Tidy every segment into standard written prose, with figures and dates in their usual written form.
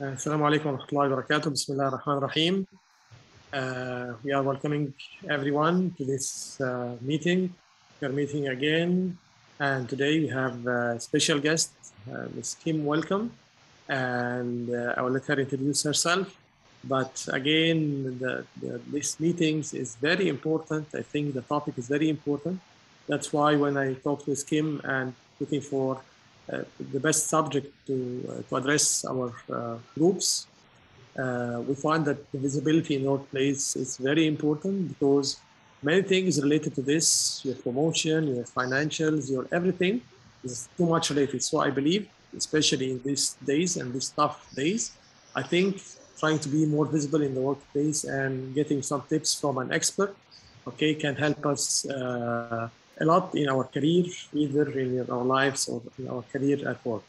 Assalamu alaikum wa rahmatullahi wa barakatuh. Bismillah ar-Rahman ar-Rahim. We are welcoming everyone to this meeting. We are meeting again, and today we have a special guest, Ms. Kim. Welcome, and I will let her introduce herself. But again, this meetings is very important. I think the topic is very important. That's why when I talked with Kim and looking for the best subject to address our groups, we find that the visibility in workplace is very important because many things related to this, your promotion, your financials, your everything is too much related. So I believe, especially in these days and these tough days, I think trying to be more visible in the workplace and getting some tips from an expert, okay, can help us a lot in our career, either in our lives or in our career at work.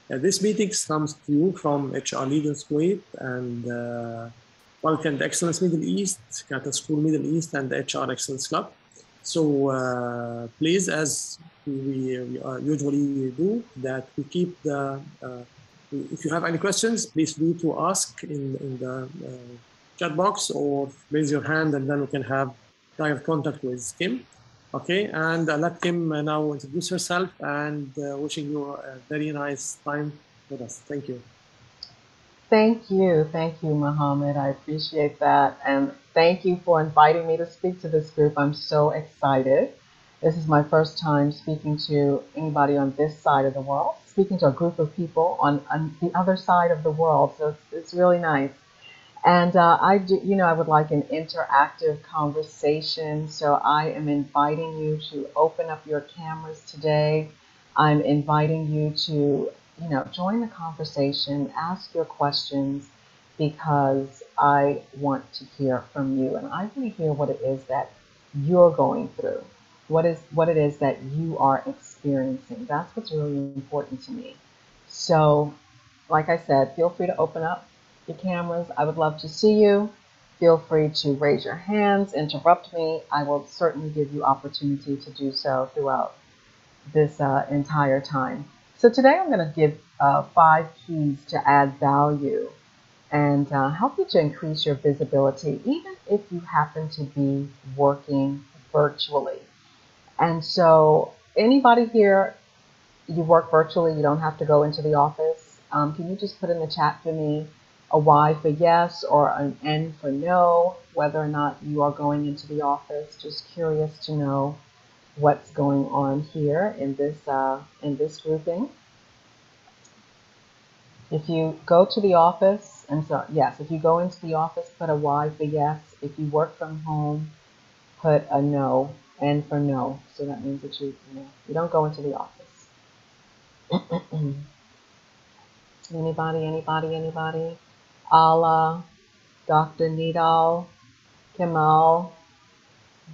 This meeting comes to you from HR Leaders Kuwait and Welcome the Excellence Middle East, Qatar School Middle East, and the HR Excellence Club. So please, as we usually do, that we keep the. If you have any questions, please do to ask in the chat box or raise your hand, and then we can have direct contact with Kim. Okay, and let Kim now introduce herself and wishing you a very nice time with us. Thank you. Thank you, Mohammed. I appreciate that. And thank you for inviting me to speak to this group. I'm so excited. This is my first time speaking to anybody on this side of the world, speaking to a group of people on the other side of the world. So it's really nice. And I would like an interactive conversation. So I am inviting you to open up your cameras today. I'm inviting you to, join the conversation, ask your questions, because I want to hear from you. And I want to hear what it is that you're going through. What it is that you are experiencing. That's what's really important to me. So, like I said, feel free to open up your cameras. I would love to see you. Feel free to raise your hands, interrupt me. I will certainly give you opportunity to do so throughout this entire time. So today I'm going to give 5 keys to add value and help you to increase your visibility, even if you happen to be working virtually. And so anybody here, you work virtually, you don't have to go into the office. Can you just put in the chat for me a Y for yes or an N for no, whether or not you are going into the office? Just curious to know what's going on here in this grouping. If you go to the office, yes, if you go into the office, put a Y for yes. If you work from home, put a no, N for no. So that means that you don't go into the office. Anybody? Allah, Dr. Nidal, Kemal,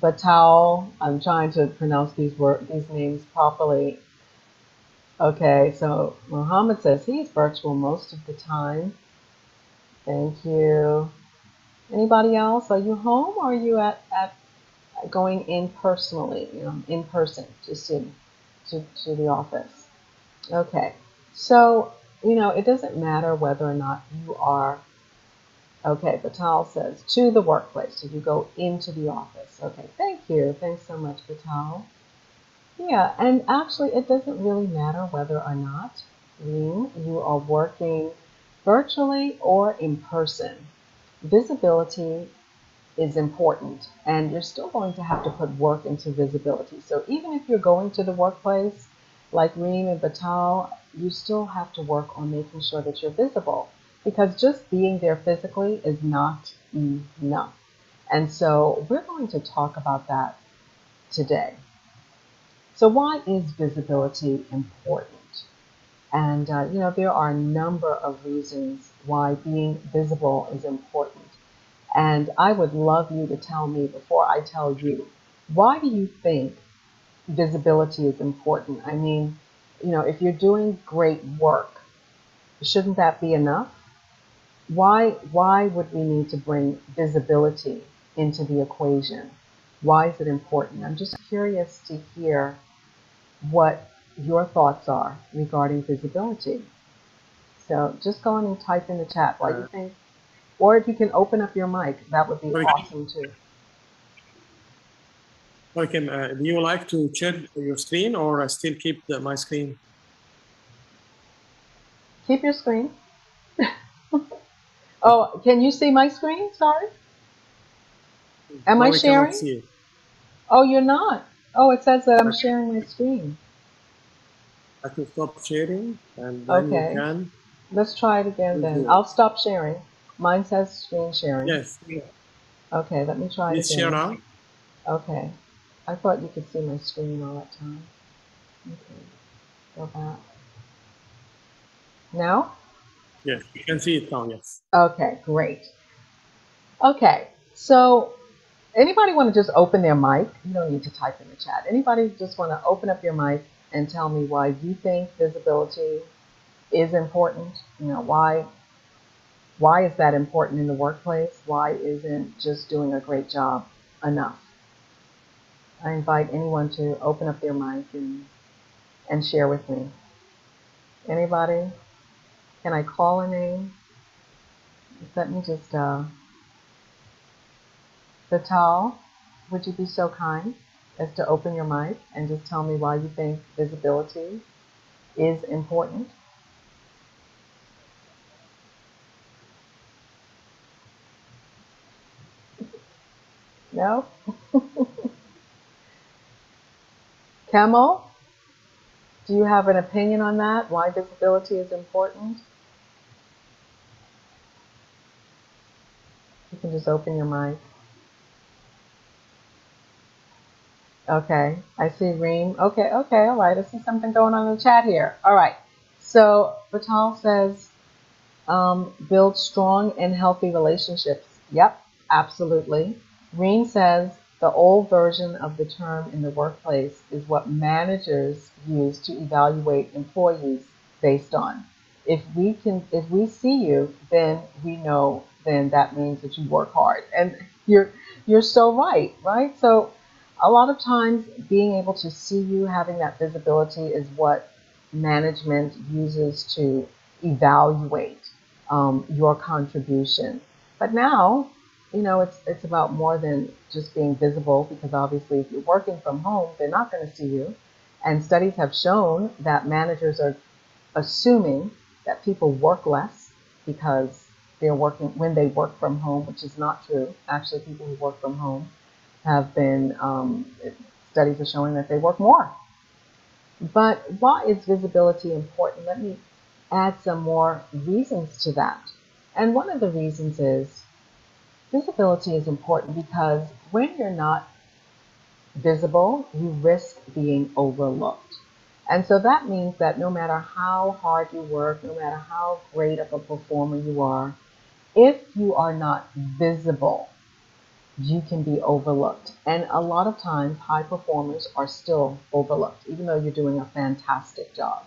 Batal. I'm trying to pronounce these names properly. Okay, so Mohammed says he's virtual most of the time. Thank you. Anybody else? Are you home or are you at going in personally, in person, just to the office? Okay, so it doesn't matter whether or not you are. Okay, Batal says to the workplace. So you go into the office. Okay, thank you. Thanks so much, Batal. Yeah, and actually it doesn't really matter whether or not you are working virtually or in person. Visibility is important, and you're still going to have to put work into visibility. So even if you're going to the workplace, like Reem and Batal, you still have to work on making sure that you're visible, because just being there physically is not enough. And so we're going to talk about that today. So why is visibility important? And there are a number of reasons why being visible is important. And I would love you to tell me, before I tell you, why do you think visibility is important? I mean, if you're doing great work, shouldn't that be enough? Why would we need to bring visibility into the equation? Why is it important? I'm just curious to hear what your thoughts are regarding visibility. So just go on and type in the chat why Uh, you think, or if you can open up your mic, that would be sorry, awesome too. Kim, do you like to share your screen or still keep my screen? Keep your screen. Oh, can you see my screen? Sorry. Am I No, we cannot sharing? see it. Oh, you're not. Oh, it says that I'm sharing my screen. I can stop sharing and then you Okay. can Let's try it again then. do it. I'll stop sharing. Mine says screen sharing. Yes. Okay, let me try it Please share again. now. Okay. I thought you could see my screen all that time. Okay. Go back. Now? Yes, you can see it now, yes. Okay, great. Okay, so anybody want to just open their mic? You don't need to type in the chat. Anybody just want to open up your mic and tell me why you think visibility is important? You know, why is that important in the workplace? Why isn't just doing a great job enough? I invite anyone to open up their mic and share with me. Anybody? Can I call a name? Let me just, Vital, would you be so kind as to open your mic and just tell me why you think visibility is important? No? Camel, do you have an opinion on that? Why visibility is important? You can just open your mic. Okay, I see Reem. Okay, all right. I see something going on in the chat here. All right. So Vital says, build strong and healthy relationships. Yep, absolutely. Reem says the old version of the term in the workplace is what managers use to evaluate employees based on. If we see you, then we know, then that means that you work hard. And you're so right, right? So a lot of times being able to see you, having that visibility is what management uses to evaluate your contribution. But now, you know, it's about more than just being visible, because obviously if you're working from home, they're not going to see you. And studies have shown that managers are assuming that people work less because they're working when they work from home, which is not true. Actually, people who work from home have been, studies are showing that they work more. But why is visibility important? Let me add some more reasons to that. And one of the reasons is visibility is important because when you're not visible, you risk being overlooked. And so that means that no matter how hard you work, no matter how great of a performer you are, if you are not visible, you can be overlooked. And a lot of times, high performers are still overlooked, even though you're doing a fantastic job.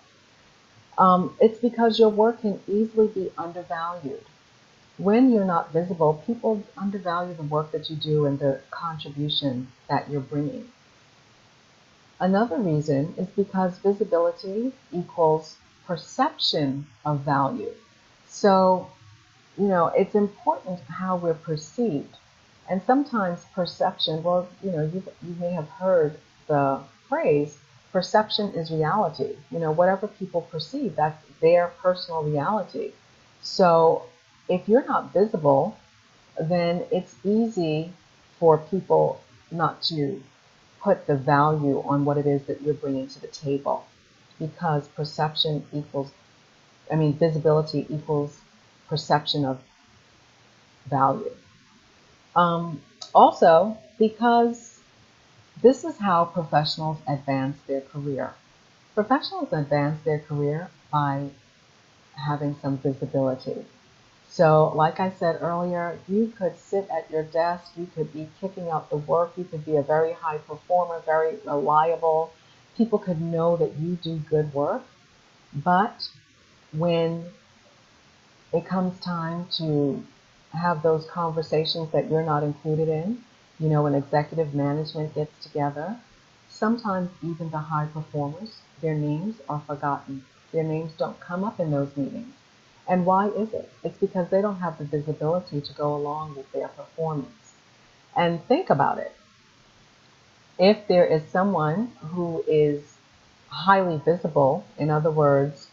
It's because your work can easily be undervalued. When you're not visible, people undervalue the work that you do and the contribution that you're bringing. Another reason is because visibility equals perception of value. So, you know, it's important how we're perceived. And sometimes perception, well, you know, you may have heard the phrase, perception is reality. You know, whatever people perceive, that's their personal reality. So if you're not visible, then it's easy for people not to put the value on what it is that you're bringing to the table, because perception equals, I mean, visibility equals perception of value. Also, because this is how professionals advance their career. Professionals advance their career by having some visibility. So, like I said earlier, you could sit at your desk, you could be kicking out the work, you could be a very high performer, very reliable. People could know that you do good work, but when it comes time to have those conversations that you're not included in, you know, when executive management gets together, sometimes even the high performers, their names are forgotten. Their names don't come up in those meetings. And why is it? It's because they don't have the visibility to go along with their performance. And think about it. If there is someone who is highly visible, in other words,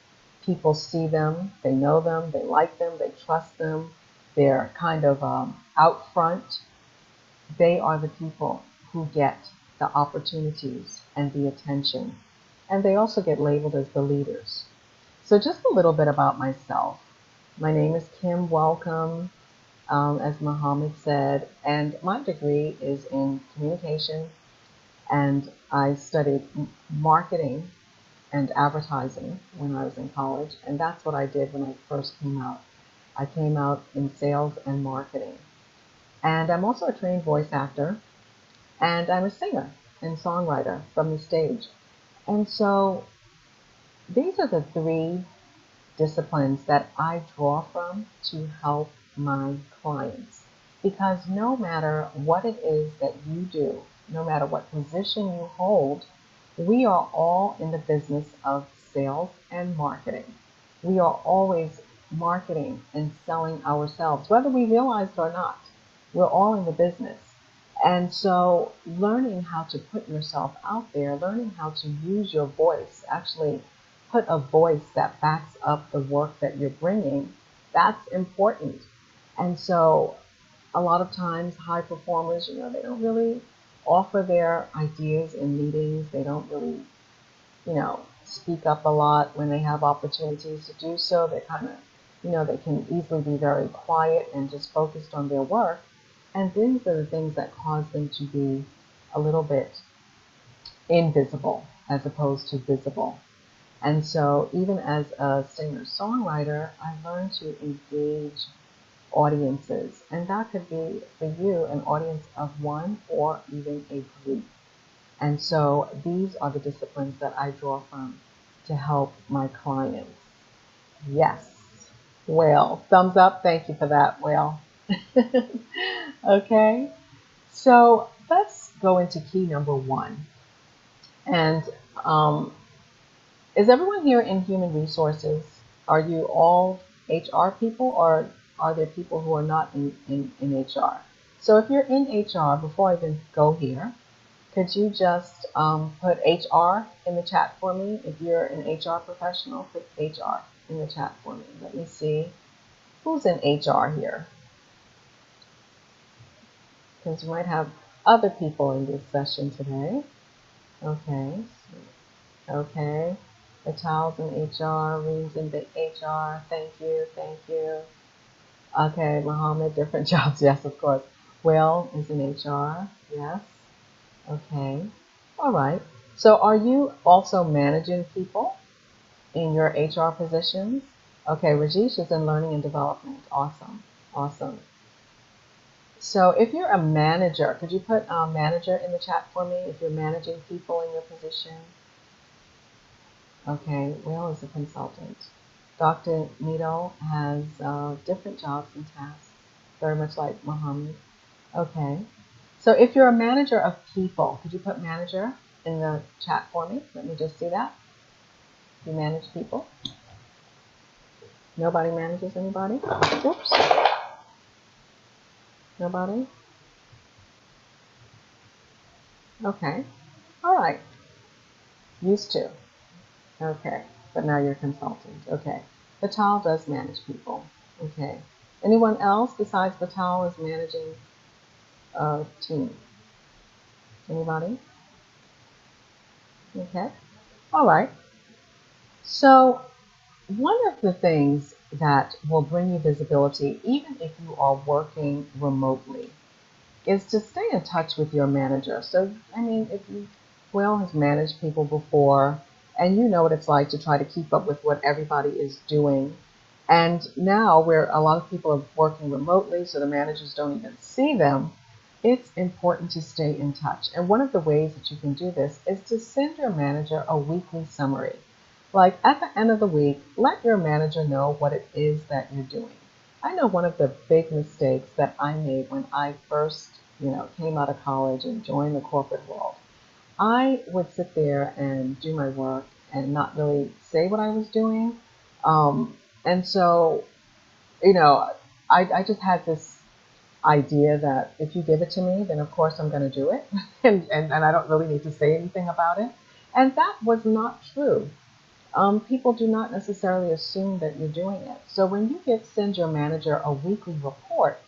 people see them, they know them, they like them, they trust them, they're kind of out front, they are the people who get the opportunities and the attention. And they also get labeled as the leaders. So just a little bit about myself. My name is Kim. Welcome, as Mohamed said, and my degree is in communication, and I studied marketing and advertising when I was in college, and that's what I did when I first came out. I came out in sales and marketing. And I'm also a trained voice actor, and I'm a singer and songwriter from the stage. And so these are the three disciplines that I draw from to help my clients. Because no matter what it is that you do, no matter what position you hold, we are all in the business of sales and marketing. We are always marketing and selling ourselves, whether we realize it or not. We're all in the business. And so learning how to put yourself out there, learning how to use your voice, actually put a voice that backs up the work that you're bringing, that's important. And so a lot of times high performers, they don't really offer their ideas in meetings. They don't really, speak up a lot when they have opportunities to do so. They kind of, they can easily be very quiet and just focused on their work. And these are the things that cause them to be a little bit invisible as opposed to visible. And so even as a singer-songwriter, I learned to engage audiences. And that could be, for you, an audience of one or even a group. And so these are the disciplines that I draw from to help my clients. Yes. Well, thumbs up. Thank you for that, Well. Okay. So let's go into key number one. And is everyone here in human resources? Are you all HR people, or are there people who are not in HR? So if you're in HR, before I even go here, could you just put HR in the chat for me? If you're an HR professional, put HR in the chat for me. Let me see who's in HR here, because we might have other people in this session today. Okay. Okay. The child's in HR, Reem's in the HR. Thank you, thank you. Okay, Mohammed, different jobs. Yes, of course. Will is in HR. Yes. Okay. All right. So are you also managing people in your HR positions? Okay, Rajesh is in learning and development. Awesome. Awesome. So if you're a manager, could you put manager in the chat for me if you're managing people in your position? Okay, Will is a consultant. Dr. Nito has different jobs and tasks, very much like Mohammed. Okay, so if you're a manager of people, could you put manager in the chat for me? Let me just see that. You manage people. Nobody manages anybody? Oops. Nobody? Okay, all right. Used to. Okay, but now you're a consultant. Okay, Vital does manage people. Okay, anyone else besides Vital is managing a team? Anybody? Okay, all right. So one of the things that will bring you visibility, even if you are working remotely, is to stay in touch with your manager. So, I mean, if you, Will has managed people before, and you know what it's like to try to keep up with what everybody is doing. And now where a lot of people are working remotely, so the managers don't even see them, it's important to stay in touch. And one of the ways that you can do this is to send your manager a weekly summary. Like at the end of the week, let your manager know what it is that you're doing. I know one of the big mistakes that I made when I first, came out of college and joined the corporate world. I would sit there and do my work and not really say what I was doing. And so, you know, I just had this idea that if you give it to me, then of course I'm going to do it. And I don't really need to say anything about it. And that was not true. People do not necessarily assume that you're doing it. So when you send your manager a weekly report,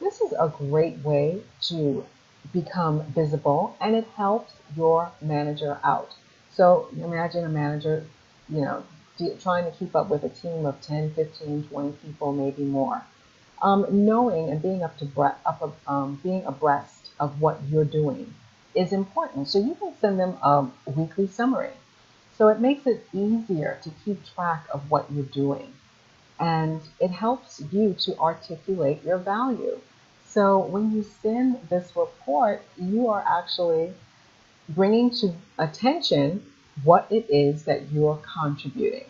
this is a great way to become visible, and it helps your manager out. So imagine a manager, you know, trying to keep up with a team of 10, 15, 20 people, maybe more. Knowing and being being abreast of what you're doing is important. So you can send them a weekly summary. So it makes it easier to keep track of what you're doing, and it helps you to articulate your value. So when you send this report, you are actually bringing to attention what it is that you're contributing.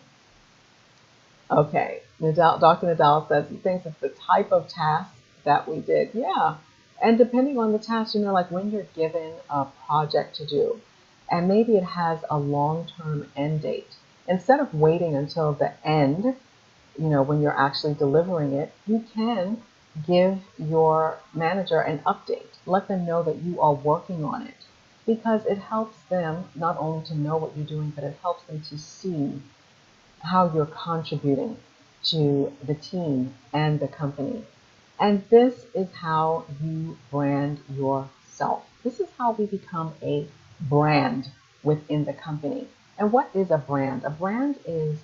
Okay, Dr. Nadal says he thinks it's the type of task that we did. Yeah, and depending on the task, like when you're given a project to do, and maybe it has a long-term end date, instead of waiting until the end, when you're actually delivering it, you can give your manager an update. Let them know that you are working on it, because it helps them not only to know what you're doing, but it helps them to see how you're contributing to the team and the company. And this is how you brand yourself. This is how we become a brand within the company. And what is a brand? A brand is,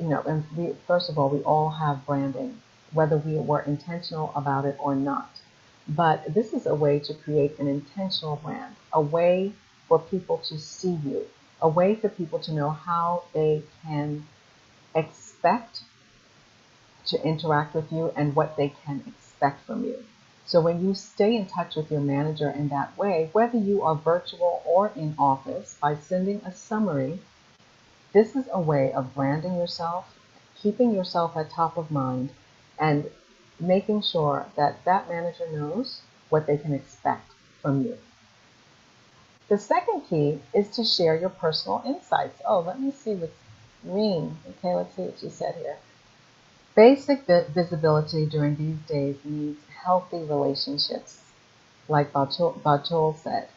and first of all, we all have branding, whether we were intentional about it or not. But this is a way to create an intentional brand, a way for people to see you, a way for people to know how they can expect to interact with you and what they can expect from you. So when you stay in touch with your manager in that way, whether you are virtual or in office, by sending a summary, this is a way of branding yourself, keeping yourself at top of mind, and making sure that that manager knows what they can expect from you. The second key is to share your personal insights. Oh, let me see what's Reen. Okay, let's see what she said here. Basic visibility during these days needs healthy relationships, like Batul said.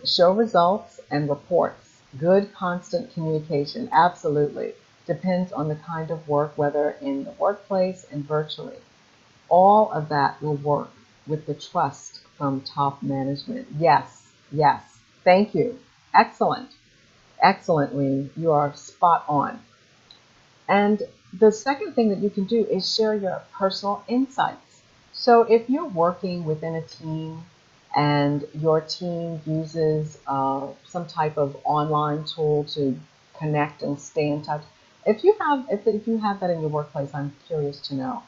Show results and reports. Good constant communication, absolutely. Depends on the kind of work, whether in the workplace and virtually. All of that will work with the trust from top management. Yes, yes. Thank you. Excellent. Excellent, Reen. You are spot on. And the second thing that you can do is share your personal insights. So if you're working within a team and your team uses some type of online tool to connect and stay in touch, if you have that in your workplace, I'm curious to know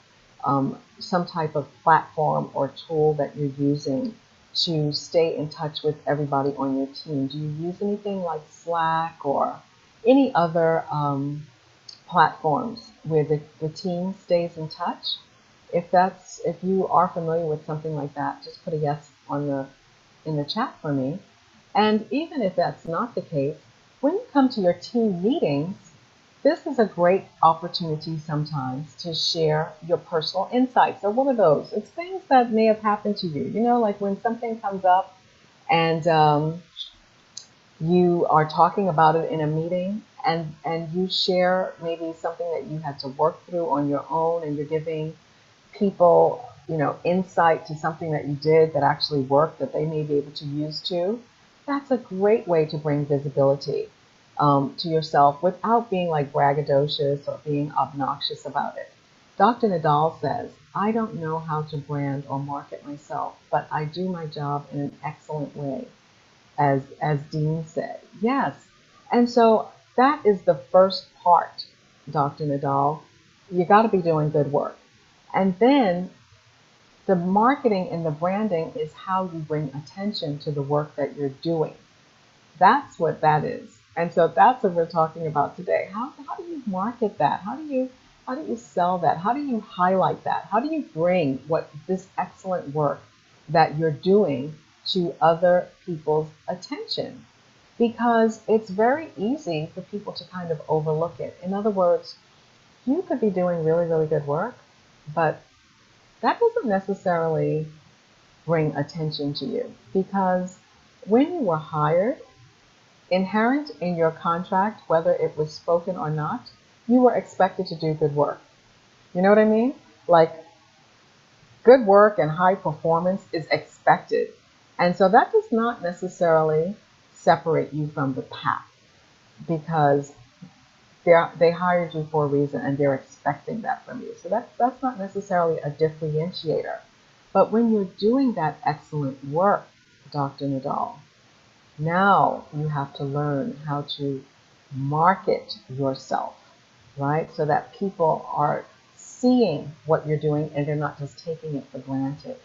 some type of platform or tool that you're using to stay in touch with everybody on your team. Do you use anything like Slack or any other platforms where the team stays in touch? If you are familiar with something like that, just put a yes in the chat for me. And even if that's not the case, when you come to your team meetings, this is a great opportunity sometimes to share your personal insights. So what are those? It's things that may have happened to you. Like when something comes up and you are talking about it in a meeting, and you share maybe something that you had to work through on your own, and you're giving people, insight to something that you did that actually worked that they may be able to use too. That's a great way to bring visibility to yourself without being like braggadocious or being obnoxious about it. Dr. Nadal says, I don't know how to brand or market myself, but I do my job in an excellent way, as Dean said. Yes. And so that is the first part, Dr. Nadal. You got to be doing good work. And then the marketing and the branding is how you bring attention to the work that you're doing. That's what that is. And so that's what we're talking about today. How do you market that? How do you sell that? How do you highlight that? How do you bring this excellent work that you're doing to other people's attention? Because it's very easy for people to kind of overlook it. In other words, You could be doing really, really good work, but that doesn't necessarily bring attention to you, because when you were hired, inherent in your contract, whether it was spoken or not, you were expected to do good work. You know what I mean? Like, good work and high performance is expected. And so that does not necessarily separate you from the pack, because they hired you for a reason and they're expecting that from you. So that's not necessarily a differentiator. But when you're doing that excellent work, Dr. Nadal, now you have to learn how to market yourself, right? So that people are seeing what you're doing and they're not just taking it for granted.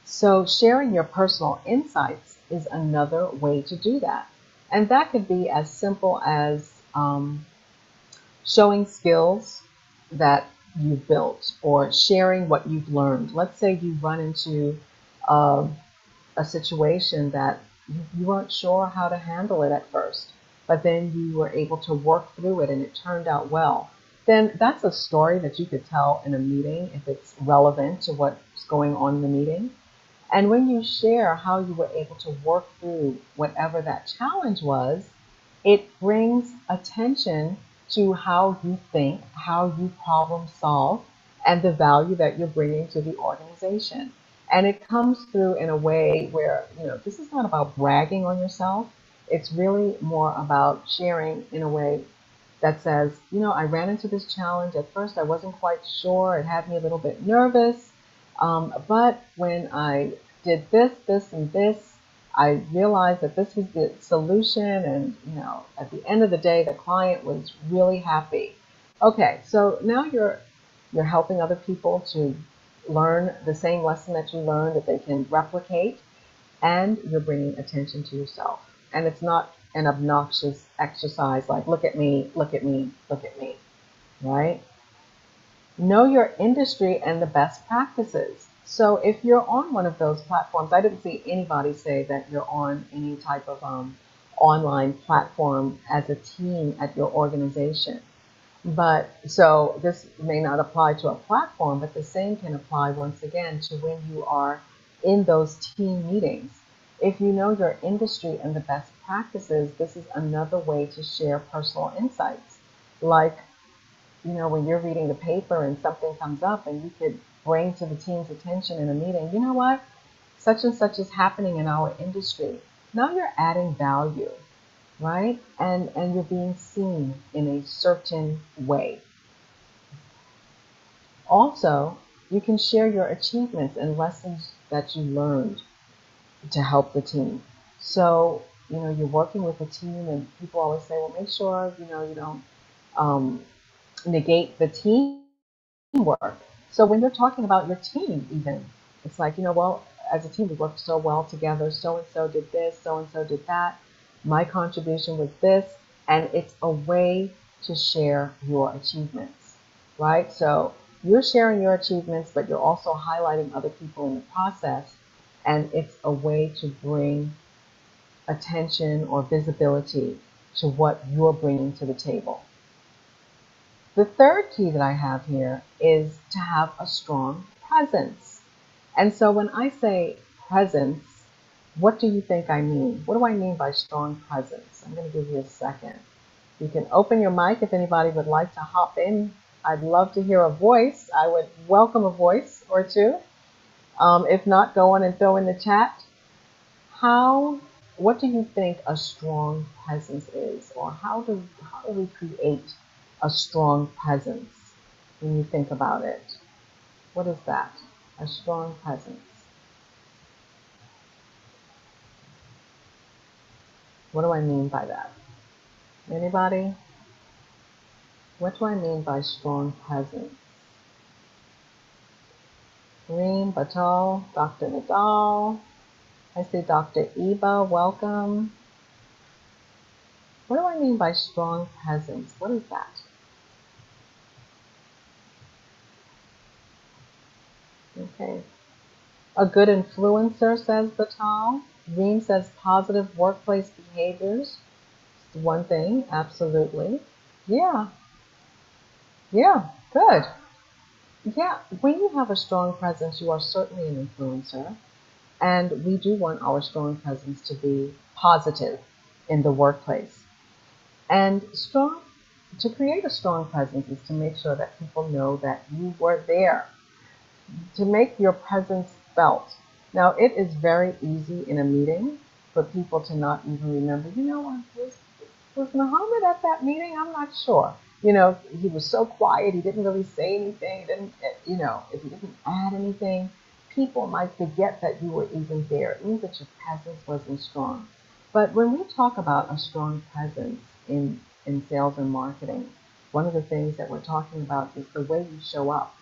So sharing your personal insights is another way to do that. And that could be as simple as showing skills that you've built or sharing what you've learned. Let's say you run into uh, a situation that you weren't sure how to handle it at first, but then you were able to work through it and it turned out well. Then that's a story that you could tell in a meeting if it's relevant to what's going on in the meeting. And when you share how you were able to work through whatever that challenge was, it brings attention to how you think, how you problem solve, and the value that you're bringing to the organization. And it comes through in a way where, this is not about bragging on yourself. It's really more about sharing in a way that says, I ran into this challenge. At first, I wasn't quite sure. It had me a little bit nervous. But when I did this, this, and this, I realized that this was the solution. And, at the end of the day, the client was really happy. Okay, so now you're helping other people to learn the same lesson that you learned that they can replicate, and you're bringing attention to yourself. And it's not an obnoxious exercise like, look at me, look at me, look at me, right? Know your industry and the best practices. So if you're on one of those platforms, I didn't see anybody say that you're on any type of online platform as a team at your organization. But so this may not apply to a platform, but the same can apply once again to when you are in those team meetings. If you know your industry and the best practices, this is another way to share personal insights. Like, when you're reading the paper and something comes up and you could bring to the team's attention in a meeting, you know what? Such and such is happening in our industry. Now you're adding value, right? And you're being seen in a certain way. Also, you can share your achievements and lessons that you learned to help the team. So, you're working with a team and people always say, well, make sure, you don't negate the teamwork. So when you're talking about your team even, it's like, well, as a team, we worked so well together. So-and-so did this, so-and-so did that. My contribution was this. And it's a way to share your achievements, right? So you're sharing your achievements, but you're also highlighting other people in the process. And it's a way to bring attention or visibility to what you're bringing to the table. The third key that I have here is to have a strong presence. And so when I say presence, what do you think I mean? What do I mean by strong presence? I'm going to give you a second. You can open your mic if anybody would like to hop in. I'd love to hear a voice. I would welcome a voice or two. If not, go on and throw in the chat. What do you think a strong presence is? Or how do we create a strong presence when you think about it? What is that? A strong presence. What do I mean by that? Anybody? What do I mean by strong presence? Reem, Batal, Dr. Nadal. I see Dr. Eba, welcome. What do I mean by strong presence? What is that? Okay. A good influencer, says Batal. Reem says positive workplace behaviors. One thing, absolutely. Yeah. Yeah, good. Yeah, when you have a strong presence, you are certainly an influencer. And we do want our strong presence to be positive in the workplace. And to create a strong presence is to make sure that people know that you were there, to make your presence felt. Now, it is very easy in a meeting for people to not even remember, was Muhammad at that meeting? I'm not sure. He was so quiet. He didn't really say anything. He didn't, if he didn't add anything, people might forget that you were even there. It means that your presence wasn't strong. But when we talk about a strong presence in sales and marketing, one of the things that we're talking about is the way you show up,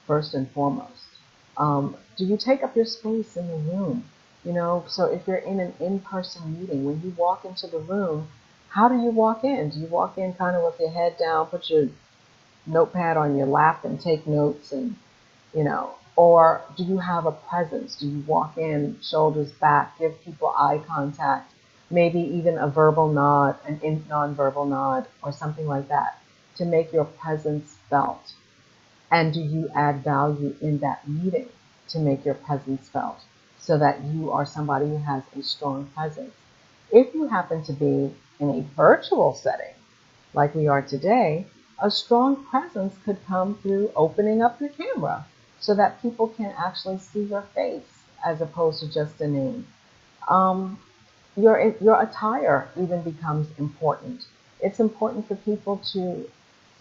first and foremost. Do you take up your space in the room? So if you're in an in-person meeting, when you walk into the room, how do you walk in? Do you walk in kind of with your head down, put your notepad on your lap and take notes or do you have a presence? Do you walk in shoulders back, give people eye contact, maybe even a verbal nod, an non-verbal nod or something like that to make your presence felt? And do you add value in that meeting to make your presence felt so that you are somebody who has a strong presence? If you happen to be in a virtual setting, like we are today, a strong presence could come through opening up your camera so that people can actually see your face as opposed to just a name. Um, your attire even becomes important. It's important for people to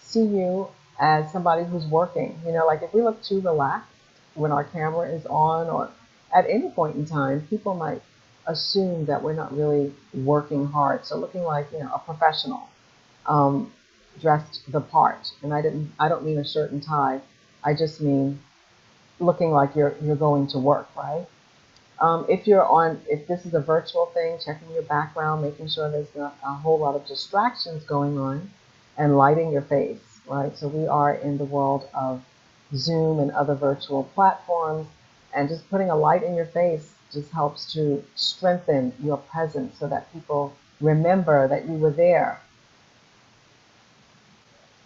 see you as somebody who's working. Like if we look too relaxed when our camera is on or at any point in time, people might assume that we're not really working hard. So looking like, a professional, um, dressed the part. And I don't mean a shirt and tie. I just mean looking like you're going to work, right? If this is a virtual thing, checking your background, making sure there's not a whole lot of distractions going on, and lighting your face, right? So we are in the world of Zoom and other virtual platforms, and just putting a light in your face just helps to strengthen your presence so that people remember that you were there.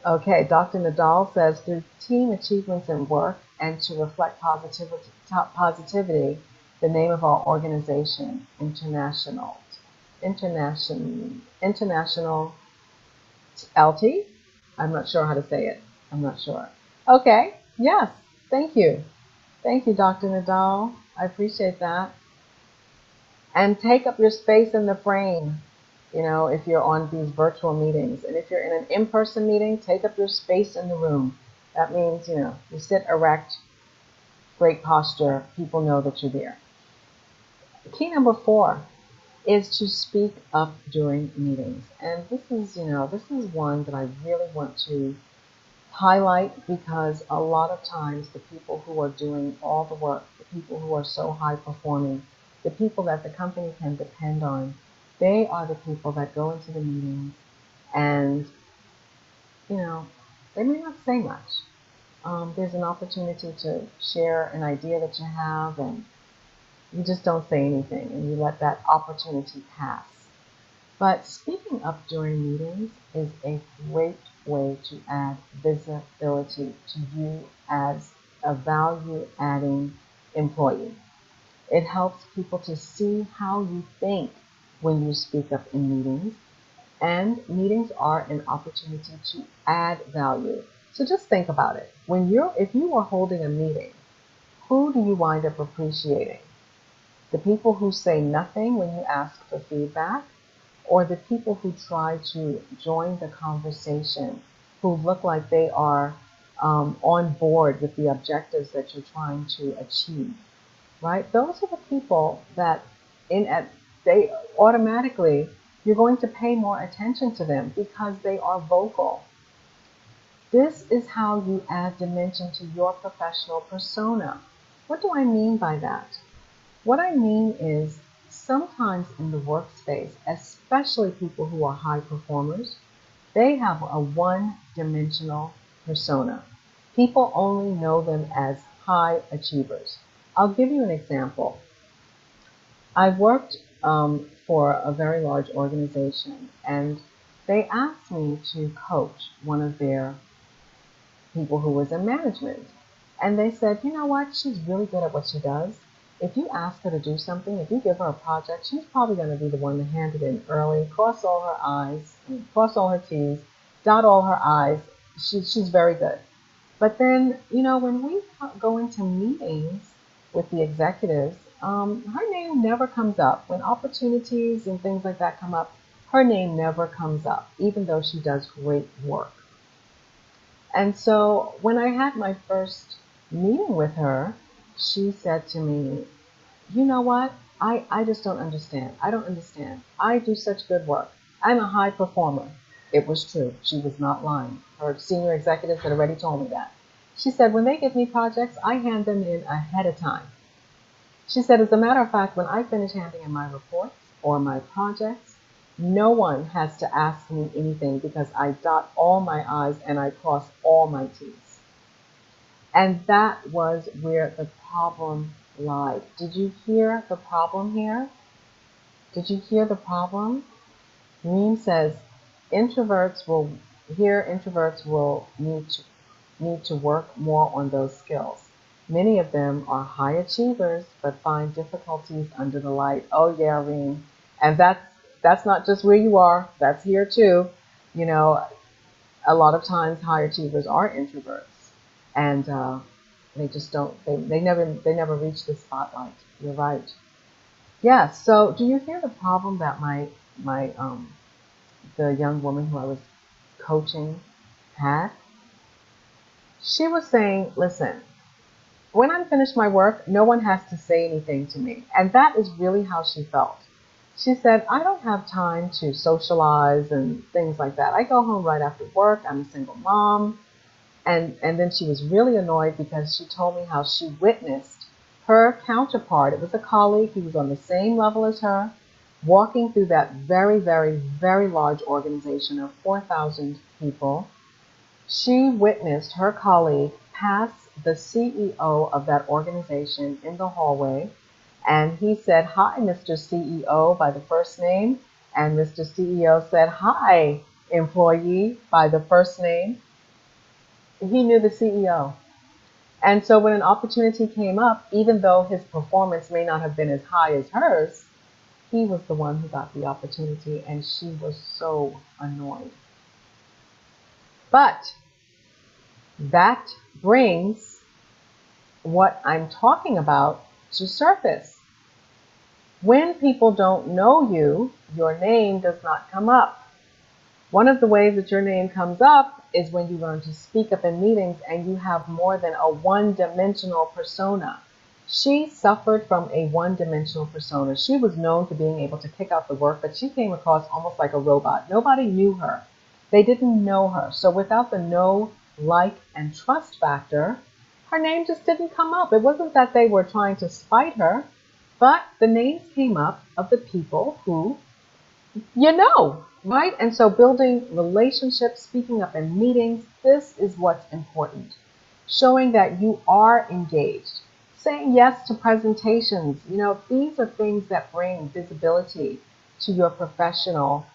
Okay, Dr. Nadal says through team achievements in work and to reflect positivity, the name of our organization, International LT. I'm not sure how to say it. I'm not sure. Okay, yes, thank you. Thank you, Dr. Nadal. I appreciate that. And take up your space in the frame, if you're on these virtual meetings. And if you're in an in-person meeting, take up your space in the room. That means, you sit erect, great posture, people know that you're there. Key number 4 is to speak up during meetings. And this is one that I really want to highlight because a lot of times the people who are doing all the work, the people who are so high performing, the people that the company can depend on, they are the people that go into the meetings and, you know, they may not say much. There's an opportunity to share an idea that you have and you just don't say anything and you let that opportunity pass. But speaking up during meetings is a great way to add visibility to you as a value adding employee. It helps people to see how you think when you speak up in meetings, and meetings are an opportunity to add value. So just think about it. If you are holding a meeting, who do you wind up appreciating? The people who say nothing when you ask for feedback, or the people who try to join the conversation, who look like they are on board with the objectives that you're trying to achieve, right? Those are the people that they automatically, you're going to pay more attention to them because they are vocal. This is how you add dimension to your professional persona. What do I mean by that? What I mean is sometimes in the workspace, especially people who are high performers, they have a one-dimensional persona. People only know them as high achievers. I'll give you an example. I worked for a very large organization, and they asked me to coach one of their people who was in management. And they said, you know what, she's really good at what she does. If you ask her to do something, if you give her a project, she's probably going to be the one to hand it in early, cross all her I's, cross all her T's, dot all her I's. She's very good. But then, you know, when we go into meetings with the executives, her name never comes up. When opportunities and things like that come up, her name never comes up, even though she does great work. And so when I had my first meeting with her, she said to me, you know what? I just don't understand. I don't understand. I do such good work. I'm a high performer. It was true. She was not lying. Her senior executives had already told me that. She said, when they give me projects, I hand them in ahead of time. She said, as a matter of fact, when I finish handing in my reports or my projects, no one has to ask me anything because I dot all my I's and I cross all my T's. And that was where the problem lied. Did you hear the problem here? Did you hear the problem? Reem says, introverts will need to work more on those skills. Many of them are high achievers, but find difficulties under the light. Oh yeah, Reem. And that's not just where you are. That's here too. You know, a lot of times high achievers are introverts, and they just don't. They never reach the spotlight. You're right. Yeah. So, do you hear the problem that the young woman who I was coaching had? She was saying, listen, when I'm finished my work, no one has to say anything to me. And that is really how she felt. She said, I don't have time to socialize and things like that. I go home right after work. I'm a single mom. And then she was really annoyed because she told me how she witnessed her counterpart. It was a colleague. He was on the same level as her, walking through that very, very, very large organization of 4,000 people. She witnessed her colleague pass the CEO of that organization in the hallway, and he said, hi, Mr. CEO, by the first name, and Mr. CEO said, hi, employee, by the first name. He knew the CEO. And so when an opportunity came up, even though his performance may not have been as high as hers, he was the one who got the opportunity, and she was so annoyed. But that brings what I'm talking about to surface. When people don't know you, your name does not come up. One of the ways that your name comes up is when you learn to speak up in meetings and you have more than a one-dimensional persona. She suffered from a one-dimensional persona. She was known for being able to kick out the work, but she came across almost like a robot. Nobody knew her. They didn't know her. So without the know, like, and trust factor, her name just didn't come up. It wasn't that they were trying to spite her, but the names came up of the people who you know, right? And so building relationships, speaking up in meetings, this is what's important. Showing that you are engaged, saying yes to presentations. You know, these are things that bring visibility to your professional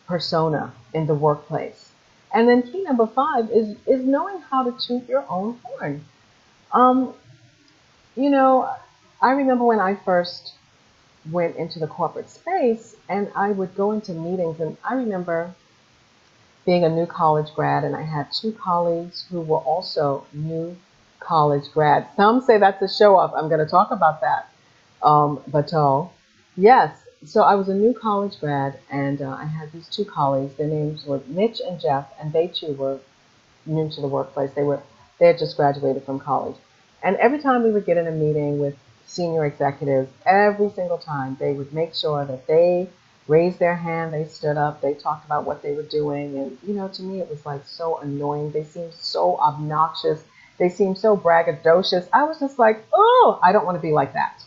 persona in the workplace. And then key number 5 is knowing how to toot your own horn. Um, you know, I remember when I first went into the corporate space and I would go into meetings, and I remember being a new college grad, and I had 2 colleagues who were also new college grads. Some say that's a show off. I'm going to talk about that. Yes. So I was a new college grad, and I had these 2 colleagues. Their names were Mitch and Jeff, and they too were new to the workplace. They had just graduated from college. And every time we would get in a meeting with senior executives, every single time they would make sure that they raised their hand, they stood up, they talked about what they were doing. And, you know, to me, it was like so annoying. They seemed so obnoxious. They seemed so braggadocious. I was just like, oh, I don't want to be like that.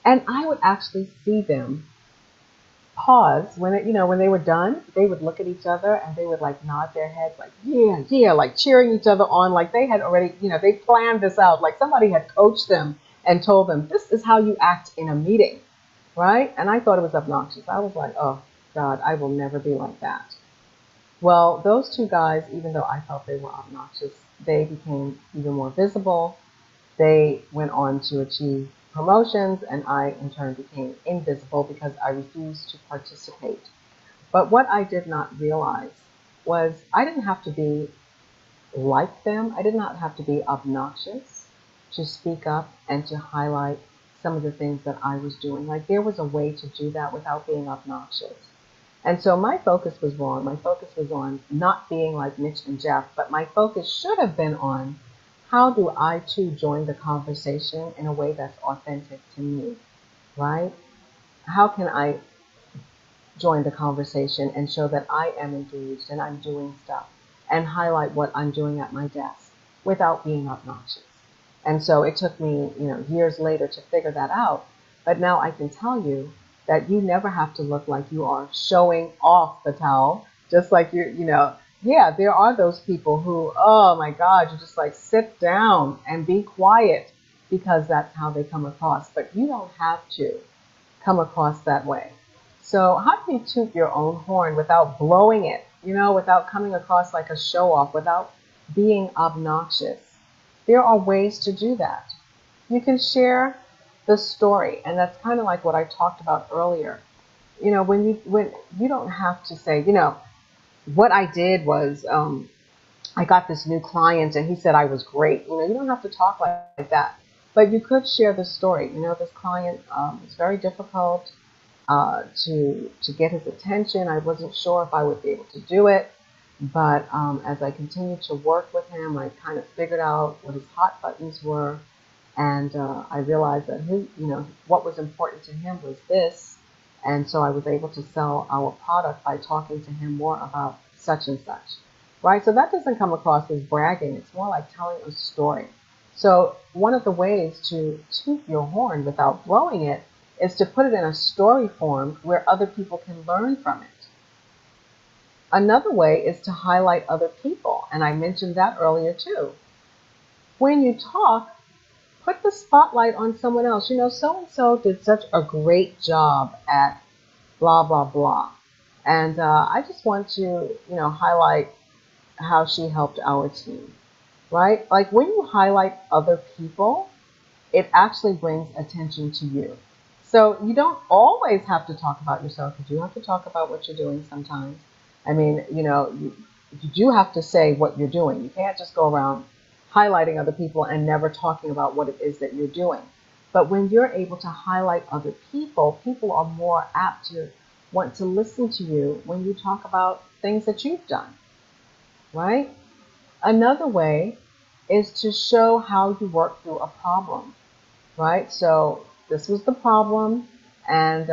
And I would actually see them pause when when they were done. They would look at each other and they would like nod their heads like, yeah, yeah, like cheering each other on, like they had already, they planned this out, like somebody had coached them and told them, this is how you act in a meeting, right? And I thought it was obnoxious. I was like, oh God, I will never be like that. Well, those 2 guys, even though I felt they were obnoxious, they became even more visible. They went on to achieve promotions, and I, in turn, became invisible because I refused to participate. But what I did not realize was I didn't have to be like them. I did not have to be obnoxious to speak up and to highlight some of the things that I was doing. Like, there was a way to do that without being obnoxious. And so my focus was wrong. My focus was on not being like Mitch and Jeff, but my focus should have been on how do I too join the conversation in a way that's authentic to me, right? How can I join the conversation and show that I am engaged and I'm doing stuff and highlight what I'm doing at my desk without being obnoxious. And so it took me, years later to figure that out. But now I can tell you that you never have to look like you are showing off the towel, just like yeah, there are those people who, oh my God, you just like sit down and be quiet because that's how they come across. But you don't have to come across that way. So how do you toot your own horn without blowing it, without coming across like a show off, without being obnoxious? There are ways to do that. You can share the story, and that's kind of like what I talked about earlier. When you don't have to say, what I did was I got this new client and he said I was great. You don't have to talk like that, but you could share the story. This client was very difficult to get his attention. I wasn't sure if I would be able to do it, but as I continued to work with him, I kind of figured out what his hot buttons were, and I realized that what was important to him was this, and so I was able to sell our product by talking to him more about such and such, right? So that doesn't come across as bragging. It's more like telling a story. So one of the ways to toot your horn without blowing it is to put it in a story form where other people can learn from it. Another way is to highlight other people, and I mentioned that earlier too. When you talk, put the spotlight on someone else. So-and-so did such a great job at blah, blah, blah. And I just want to, highlight how she helped our team, right? Like when you highlight other people, it actually brings attention to you. So you don't always have to talk about yourself. You do have to talk about what you're doing sometimes. I mean, you do have to say what you're doing. You can't just go around highlighting other people and never talking about what it is that you're doing. But when you're able to highlight other people, people are more apt to want to listen to you when you talk about things that you've done, right? Another way is to show how you work through a problem, right? So this was the problem, and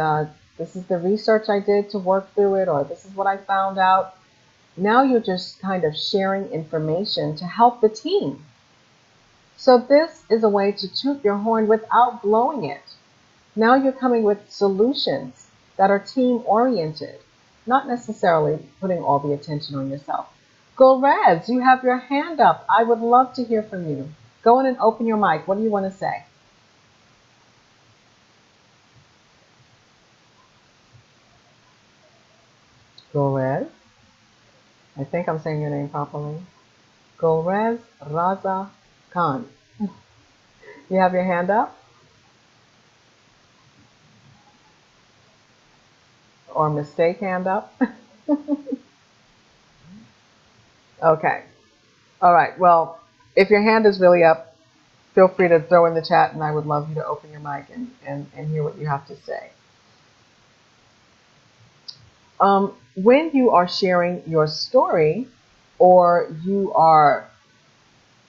this is the research I did to work through it, or this is what I found out. Now you're just kind of sharing information to help the team. So this is a way to toot your horn without blowing it. Now you're coming with solutions that are team-oriented, not necessarily putting all the attention on yourself. Golrez, you have your hand up. I would love to hear from you. Go in and open your mic. What do you want to say? Golrez? I think I'm saying your name properly. Golrez Raza Khan. You have your hand up? Or mistake hand up? Okay. All right. Well, if your hand is really up, feel free to throw in the chat, and I would love you to open your mic and hear what you have to say. When you are sharing your story, or you are,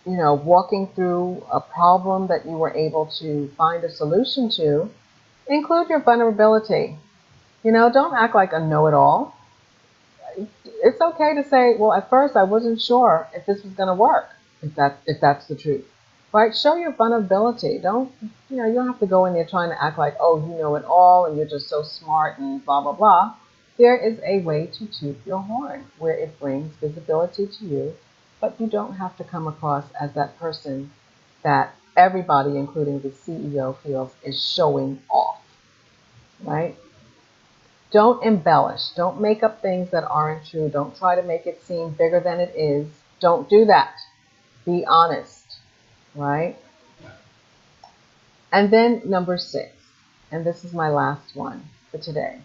walking through a problem that you were able to find a solution to, include your vulnerability. Don't act like a know-it-all. It's okay to say, well, at first I wasn't sure if this was going to work, if that's the truth, right? Show your vulnerability. You don't have to go in there trying to act like, oh, you know it all and you're just so smart and blah, blah, blah. There is a way to toot your horn where it brings visibility to you, but you don't have to come across as that person that everybody, including the CEO, feels is showing off, right? Don't embellish. Don't make up things that aren't true. Don't try to make it seem bigger than it is. Don't do that, Be honest, right? And then number 6, and this is my last one for today,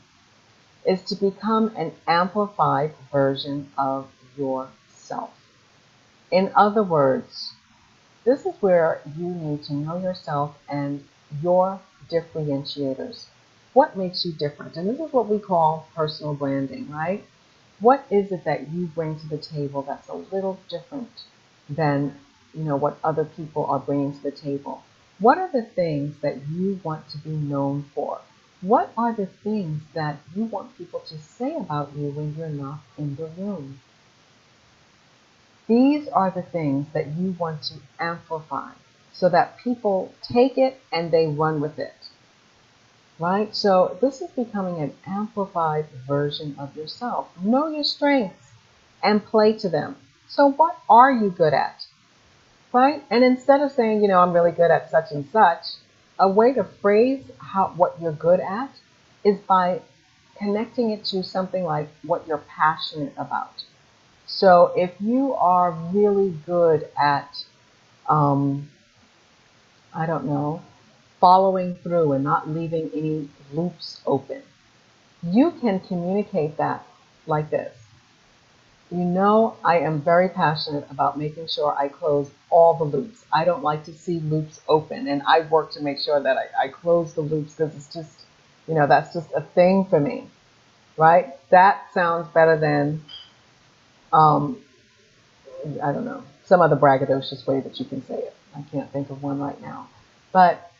is to become an amplified version of yourself. In other words, this is where you need to know yourself and your differentiators. What makes you different? And this is what we call personal branding, right? What is it that you bring to the table that's a little different than, what other people are bringing to the table? What are the things that you want to be known for? What are the things that you want people to say about you when you're not in the room? These are the things that you want to amplify so that people take it and they run with it, right? So this is becoming an amplified version of yourself. Know your strengths and play to them. So what are you good at, right? And instead of saying, I'm really good at such and such, a way to phrase what you're good at is by connecting it to something like what you're passionate about. So if you are really good at, following through and not leaving any loops open, you can communicate that like this. I am very passionate about making sure I close all the loops. I don't like to see loops open, and I work to make sure that I close the loops because it's just, that's just a thing for me, right? That sounds better than, some other braggadocious way that you can say it. I can't think of one right now. But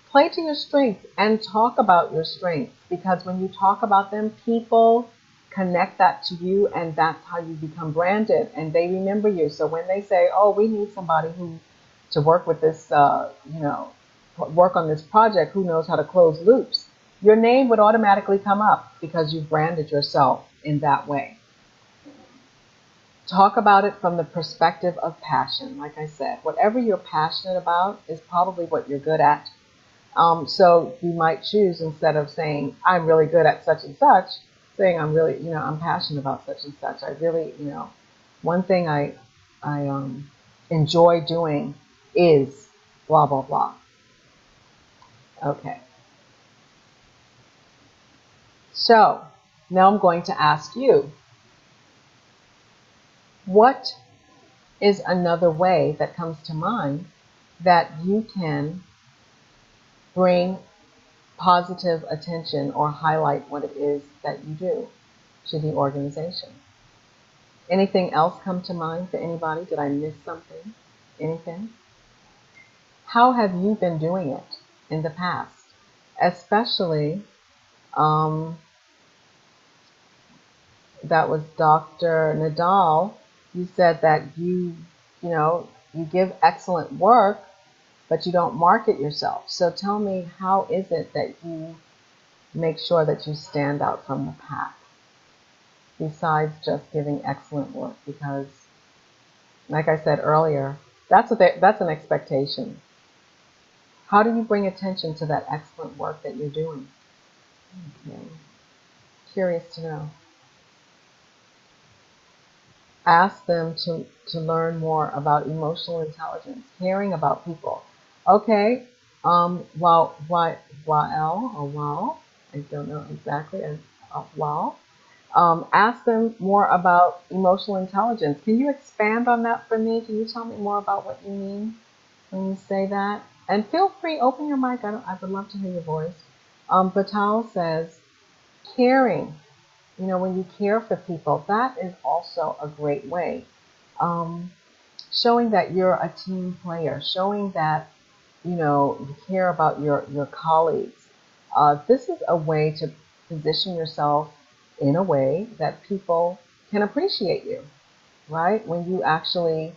play to your strengths and talk about your strengths, because when you talk about them, people connect that to you, and that's how you become branded, and they remember you. So when they say, oh, we need somebody to work with this, work on this project, who knows how to close loops, your name would automatically come up because you branded yourself in that way. Talk about it from the perspective of passion. Like I said, whatever you're passionate about is probably what you're good at. So you might choose, instead of saying, I'm really good at such and such, saying I'm really, I'm passionate about such and such. I really, one thing I enjoy doing is blah, blah, blah. Okay. So now I'm going to ask you, what is another way that comes to mind that you can bring positive attention or highlight what it is that you do to the organization? Anything else come to mind for anybody? Did I miss something? Anything? How have you been doing it in the past? Especially, that was Dr. Nadal. You said that you give excellent work, but you don't market yourself. So tell me, how is it that you make sure that you stand out from the pack, besides just giving excellent work? Because, like I said earlier, that's an expectation. How do you bring attention to that excellent work that you're doing? Okay. Curious to know. Ask them to learn more about emotional intelligence, caring about people. Okay, while I don't know exactly, ask them more about emotional intelligence. Can you expand on that for me? Can you tell me more about what you mean when you say that? And feel free, open your mic. I would love to hear your voice. Batal says, caring. When you care for people, that is also a great way. Showing that you're a team player, showing that, you care about your colleagues. This is a way to position yourself in a way that people can appreciate you, right? When you actually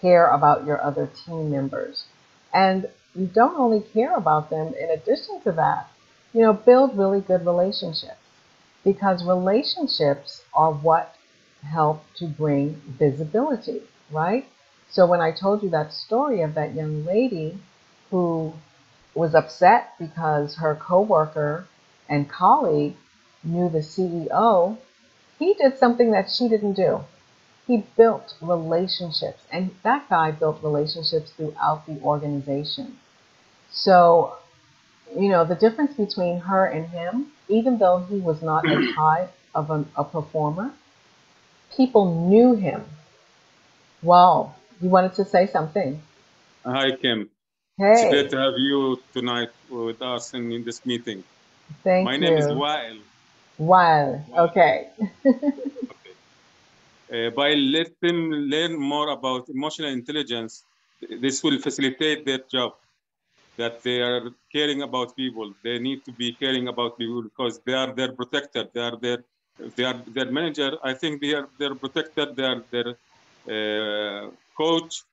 care about your other team members. And you don't only care about them, in addition to that, build really good relationships. Because relationships are what help to bring visibility, right? So when I told you that story of that young lady who was upset because her coworker and colleague knew the CEO, he did something that she didn't do. He built relationships, and that guy built relationships throughout the organization. So, the difference between her and him, even though he was not as high of a performer, people knew him. Wow, you wanted to say something? Hi, Kim. It's great Hey, to have you tonight with us in this meeting. My thank name is you. Wael. Wow, Wael. okay. Okay. By letting them learn more about emotional intelligence, this will facilitate their job. That they are caring about people. They need to be caring about people because they are their protector. They are their manager. I think they are their protector. They are their coach.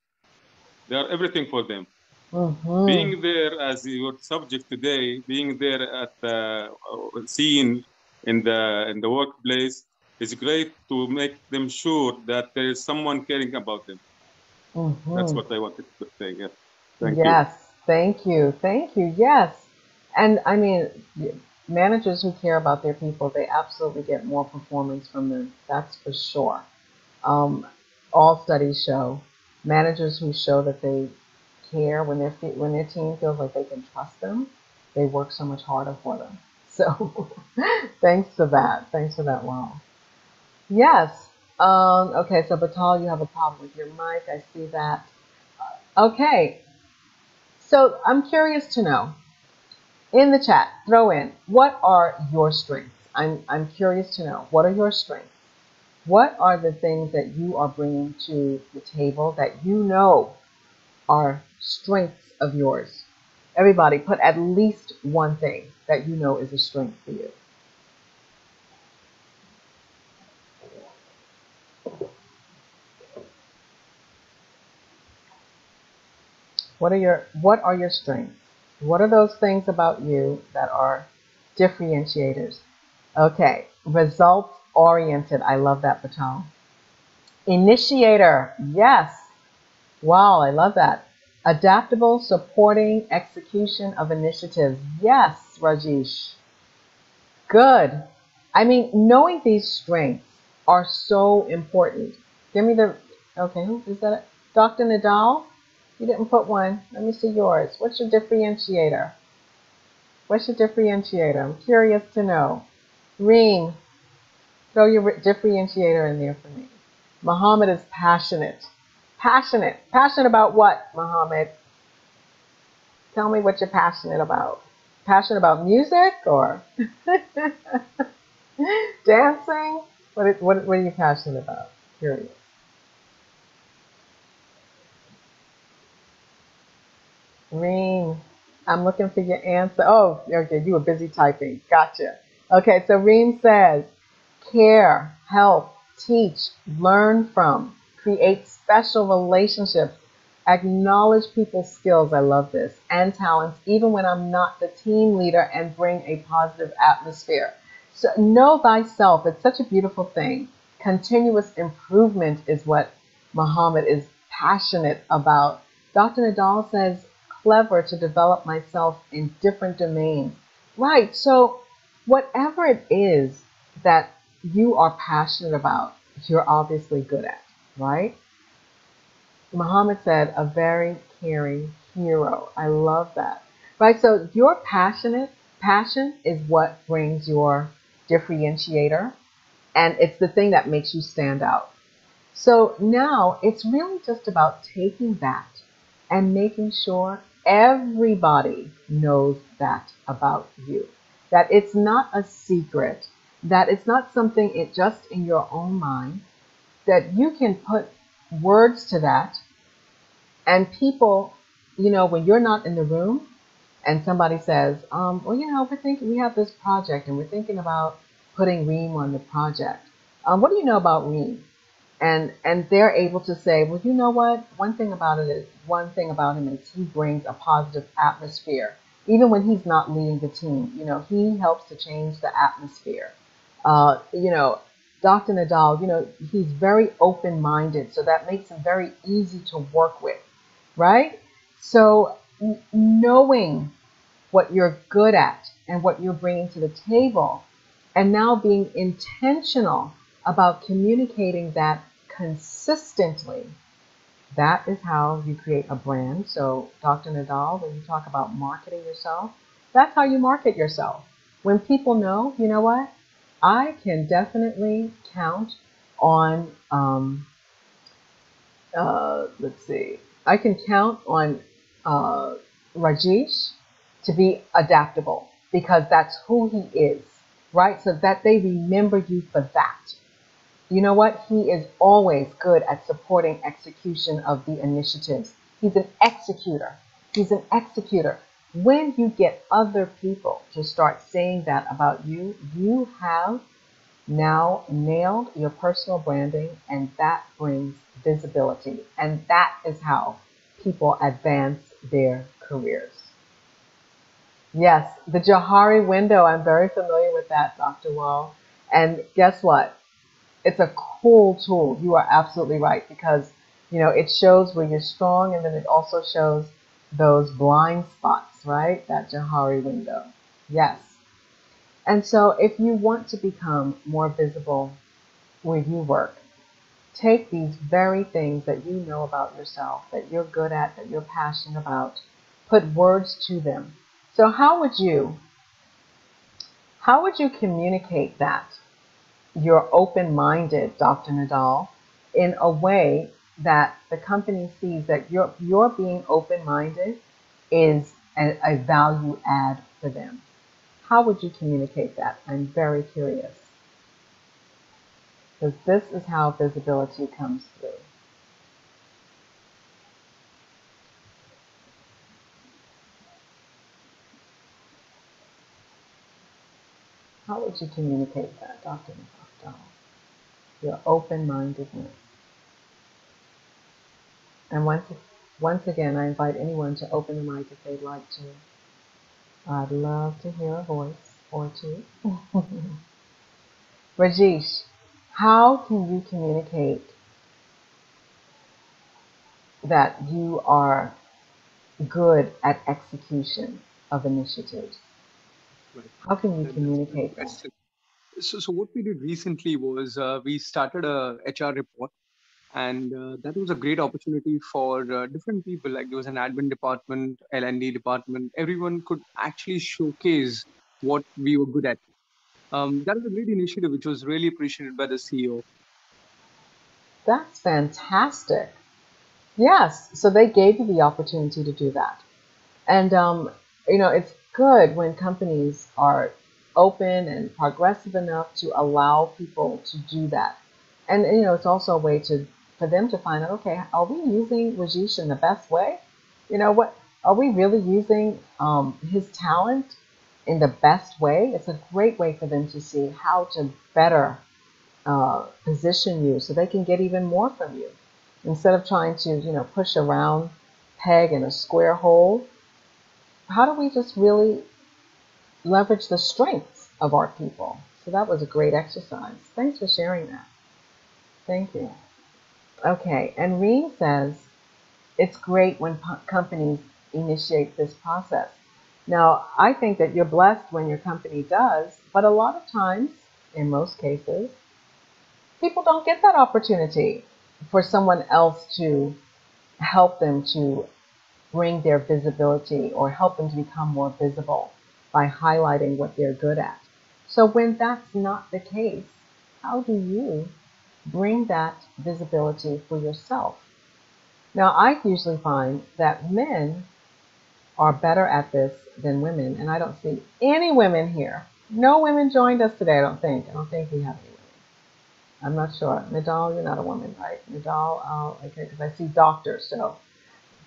They are everything for them. Mm-hmm. Being there as your subject today, being there at the scene in the workplace is great to make them sure that there is someone caring about them. That's Mm-hmm. what I wanted to say. Yeah. Thank you. Yes, thank you. Thank you. Yes. And I mean, managers who care about their people, they absolutely get more performance from them. That's for sure. Um, all studies show managers who show that they care when their team feels like they can trust them, they work so much harder for them. So thanks for that. Thanks for that, Wow. Yes. Okay, so Batal, you have a problem with your mic. I see that. Okay, so I'm curious to know in the chat, throw in what are your strengths? I'm curious to know what are your strengths? What are the things that you are bringing to the table that you know are strengths of yours? Everybody, put at least one thing that you know is a strength for you. What are your strengths? What are those things about you that are differentiators? Okay, results oriented. I love that, Baton. Initiator. Yes. Wow, I love that. Adaptable, supporting execution of initiatives. Yes, Rajesh. Good. I mean, knowing these strengths are so important. Give me the, okay, who is that? Dr. Nadal? You didn't put one. Let me see yours. What's your differentiator? What's your differentiator? I'm curious to know. Reem, throw your differentiator in there for me. Muhammad is passionate. Passionate. Passionate about what, Muhammad? Tell me what you're passionate about. Passionate about music or dancing? What are you passionate about? Curious. Reem, I'm looking for your answer. Oh, okay, you were busy typing. Gotcha. Okay, so Reem says, care, help, teach, learn from, create special relationships, acknowledge people's skills. I love this, and talents, even when I'm not the team leader, and bring a positive atmosphere. So, know thyself. It's such a beautiful thing. Continuous improvement is what Muhammad is passionate about. Dr. Nadal says, clever to develop myself in different domains. Right. So, whatever it is that you are passionate about, you're obviously good at, right? Muhammad said, a very caring hero. I love that. Right? So your passion is what brings your differentiator, and it's the thing that makes you stand out. So now it's really just about taking that and making sure everybody knows that about you. That it's not a secret, that it's not something it just in your own mind, that you can put words to that and people, when you're not in the room and somebody says, well, we have this project and we're thinking about putting Reem on the project. What do you know about Reem? And they're able to say, well, you know what? One thing about him is he brings a positive atmosphere. Even when he's not leading the team, he helps to change the atmosphere. Uh, you know, Dr. Nadal, he's very open-minded, so that makes him very easy to work with, right? So knowing what you're good at and what you're bringing to the table, and now being intentional about communicating that consistently, that is how you create a brand. So, Dr. Nadal, when you talk about marketing yourself, that's how you market yourself. When people know, you know what, I can definitely count on, let's see, I can count on Rajesh to be adaptable because that's who he is, right? So that they remember you for that. You know what? He is always good at supporting execution of the initiatives. He's an executor. He's an executor. When you get other people to start saying that about you, you have now nailed your personal branding, and that brings visibility. And that is how people advance their careers. Yes, the Johari window. I'm very familiar with that, Dr. Wall. And guess what? It's a cool tool. You are absolutely right because, it shows where you're strong and then it also shows those blind spots, right? That Johari window. Yes. And so if you want to become more visible where you work, take these very things that you know about yourself, that you're good at, that you're passionate about, put words to them. So how would you communicate that? You're open-minded, Dr. Nadal, in a way that the company sees that your being open-minded is a value add for them. How would you communicate that? I'm very curious. Because this is how visibility comes through. How would you communicate that, Dr. Nadal? Your open-mindedness. And once again, I invite anyone to open the mic if they'd like to. I'd love to hear a voice or two. Rajesh, how can you communicate that you are good at execution of initiatives? Right. How can you That's a good communicate that? question. So what we did recently was we started a HR report, and that was a great opportunity for different people. Like there was an admin department, L&D department. Everyone could actually showcase what we were good at. That was a great initiative, which was really appreciated by the CEO. That's fantastic. Yes, so they gave you the opportunity to do that. And, it's good when companies are open and progressive enough to allow people to do that. And, it's also a way for them to find out, okay, are we using Rajesh in the best way? What are we really using his talent in the best way? It's a great way for them to see how to better position you so they can get even more from you. Instead of trying to, push a round peg in a square hole, how do we just really leverage the strengths of our people? So that was a great exercise. Thanks for sharing that. Thank you. Okay, and Reem says, it's great when companies initiate this process. Now, I think that you're blessed when your company does, but a lot of times, in most cases, people don't get that opportunity for someone else to help them to bring their visibility or help them to become more visible by highlighting what they're good at. So when that's not the case, how do you bring that visibility for yourself? Now, I usually find that men are better at this than women, and I don't see any women here. No women joined us today, I don't think. I don't think we have any women. I'm not sure. Nadal, you're not a woman, right? Nadal, okay, because I see doctors, so.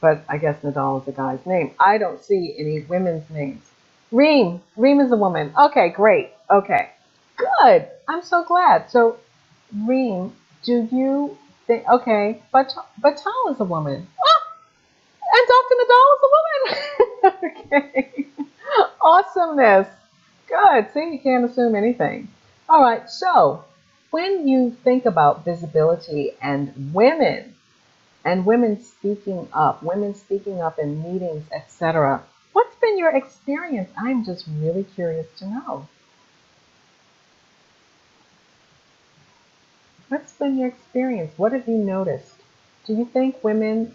But I guess Nadal is a guy's name. I don't see any women's names. Reem is a woman. Okay, great. Okay, good. I'm so glad. So, Reem, do you think? Okay, but Batal is a woman. And Dr. Nadal is a woman. Okay, awesomeness. Good. See, you can't assume anything. All right. So, when you think about visibility and women speaking up in meetings, etc. What's been your experience? I'm just really curious to know. been your experience? What have you noticed? Do you think women...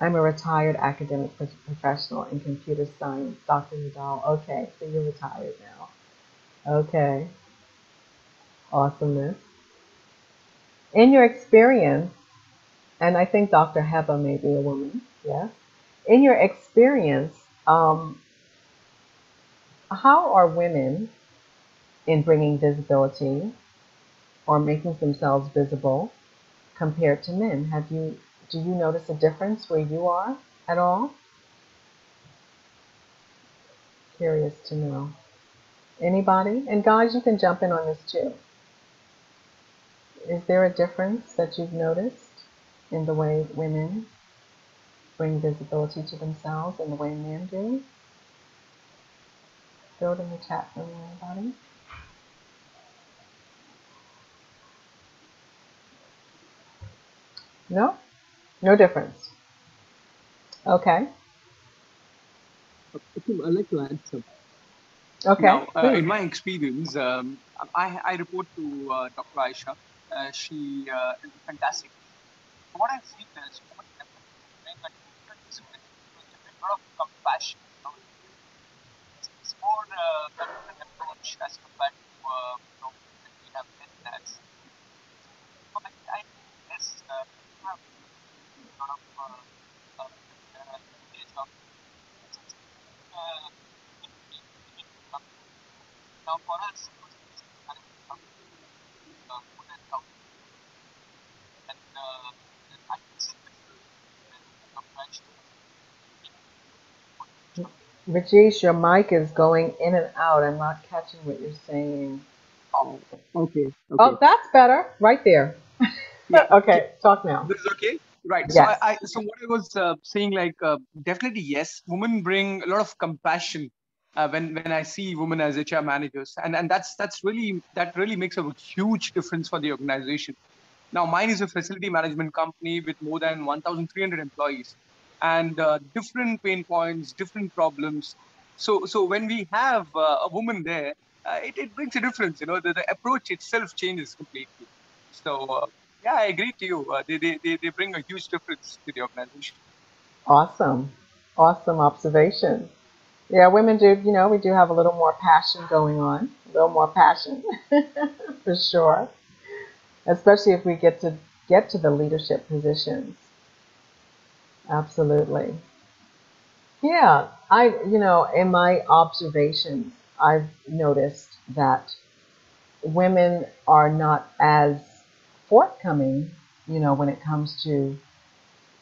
I'm a retired academic professional in computer science, Dr. Nadal. Okay, so you're retired now. Okay, awesomeness. In your experience, and I think Dr. Heba may be a woman, yes. In your experience, how are women in bringing visibility or making themselves visible compared to men? Do you notice a difference where you are at all? Curious to know. Anybody? And guys, you can jump in on this too. Is there a difference that you've noticed in the way women bring visibility to themselves and the way men do? Throw it in the chat room, anybody? No? No difference. Okay. I'd like to add something. Okay. Now, in my experience, I report to Dr. Aisha. She is fantastic. What I've seen is women bring a different a lot of compassion. It's more a different approach as compared to when we have men as. So I guess we have a lot of knowledge of now for us. Rajesh, your mic is going in and out. I'm not catching what you're saying. Oh, okay. Oh, that's better. Right there. Yeah. Okay, talk now. This is okay, right? So Yes. so what I was saying, like, definitely yes, women bring a lot of compassion when I see women as HR managers, and that really makes a huge difference for the organization. Now, mine is a facility management company with more than 1,300 employees, and different pain points, different problems. So when we have a woman there, it brings a difference. You know, the approach itself changes completely. So yeah, I agree to you. They bring a huge difference to the organization. Awesome. Awesome observation. Yeah, women do, we do have a little more passion going on, a little more passion for sure, especially if we get to the leadership positions. Absolutely. Yeah, in my observations, I've noticed that women are not as forthcoming, when it comes to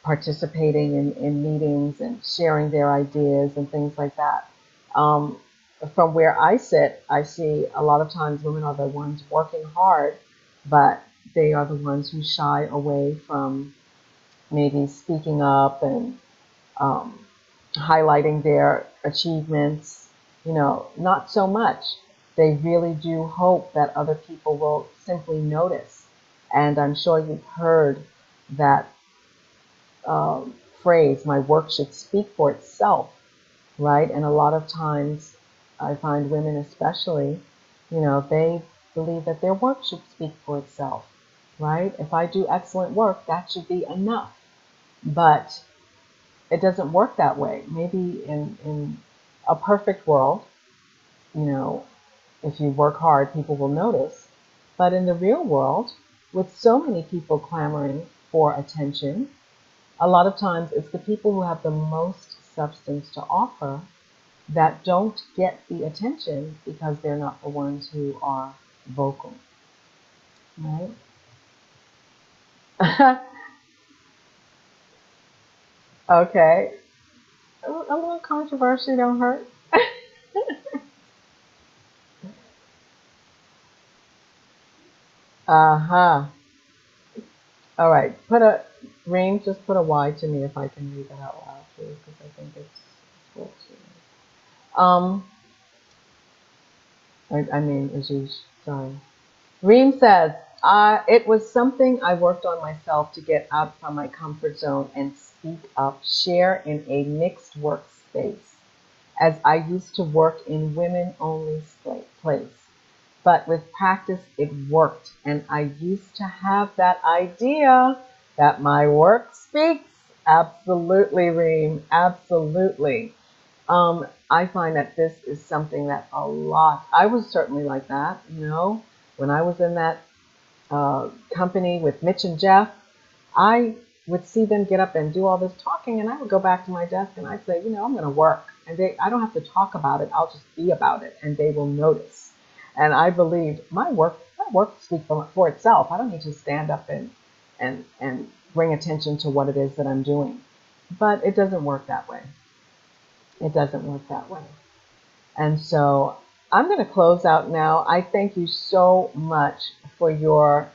participating in meetings and sharing their ideas and things like that. Um, from where I sit, I see a lot of times women are the ones working hard, but they are the ones who shy away from maybe speaking up and um, highlighting their achievements. Not so much. They really do hope that other people will simply notice. And I'm sure you've heard that phrase, my work should speak for itself, right? And a lot of times I find women especially, they believe that their work should speak for itself, right? If I do excellent work, that should be enough. But it doesn't work that way. Maybe in a perfect world, if you work hard, people will notice. But in the real world, with so many people clamoring for attention, a lot of times it's the people who have the most substance to offer that don't get the attention because they're not the ones who are vocal, right? Okay. A little controversy don't hurt. Uh-huh. All right. Just put a Y to me if I can read that out loud, please, because I think it's cool too. I mean, Aziz, sorry. Reem says, it was something I worked on myself to get out from my comfort zone and speak up, share in a mixed workspace, as I used to work in women-only place. but with practice, it worked. And I used to have that idea that my work speaks. Absolutely, Reem. Absolutely. I find that this is something that a lot, I was certainly like that, you know, when I was in that company with Mitch and Jeff, I would see them get up and do all this talking, and I would go back to my desk and I'd say, you know, I'm going to work. And I don't have to talk about it. I'll just be about it, and they will notice. And I believed my work speaks for itself. I don't need to stand up and bring attention to what it is that I'm doing. But it doesn't work that way. It doesn't work that way. And so I'm going to close out now. I thank you so much for your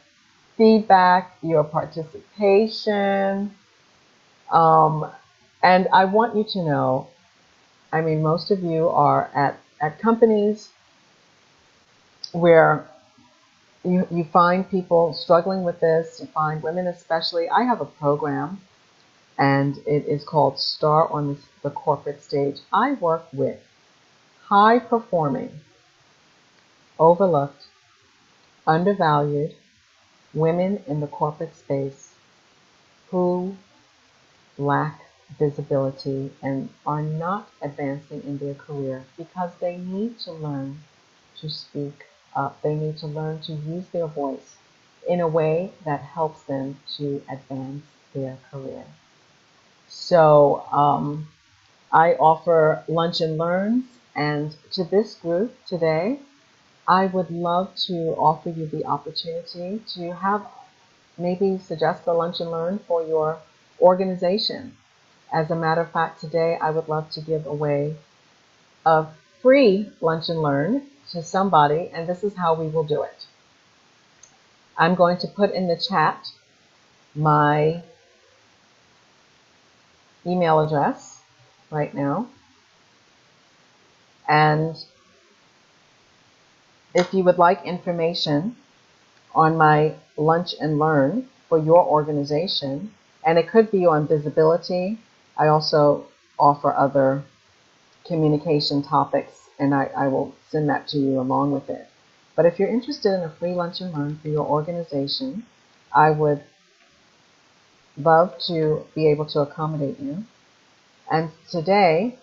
feedback, your participation. And I want you to know, I mean, most of you are at companies where you find people struggling with this, you find women especially. I have a program, and it is called Star on the Corporate Stage. I work with high-performing, overlooked, undervalued women in the corporate space who lack visibility and are not advancing in their career because they need to learn to speak up. They need to learn to use their voice in a way that helps them to advance their career. So I offer lunch and learns, and to this group today, I would love to offer you the opportunity to have maybe suggest a lunch and learn for your organization. As a matter of fact, today I would love to give away a free lunch and learn to somebody, and this is how we will do it. I'm going to put in the chat my email address right now. And if you would like information on my lunch and learn for your organization, and it could be on visibility. I also offer other communication topics, and I will send that to you along with it. But if you're interested in a free lunch and learn for your organization, I would love to be able to accommodate you. And today,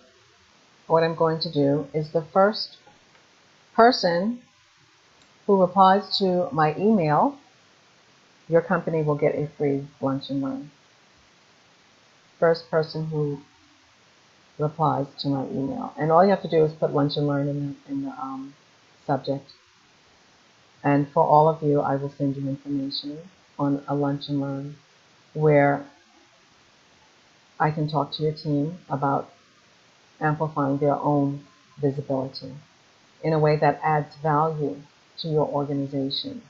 what I'm going to do is the first person who replies to my email, your company will get a free lunch and learn. First person who replies to my email. And all you have to do is put lunch and learn in the subject. And for all of you, I will send you information on a lunch and learn where I can talk to your team about amplifying their own visibility in a way that adds value to your organization,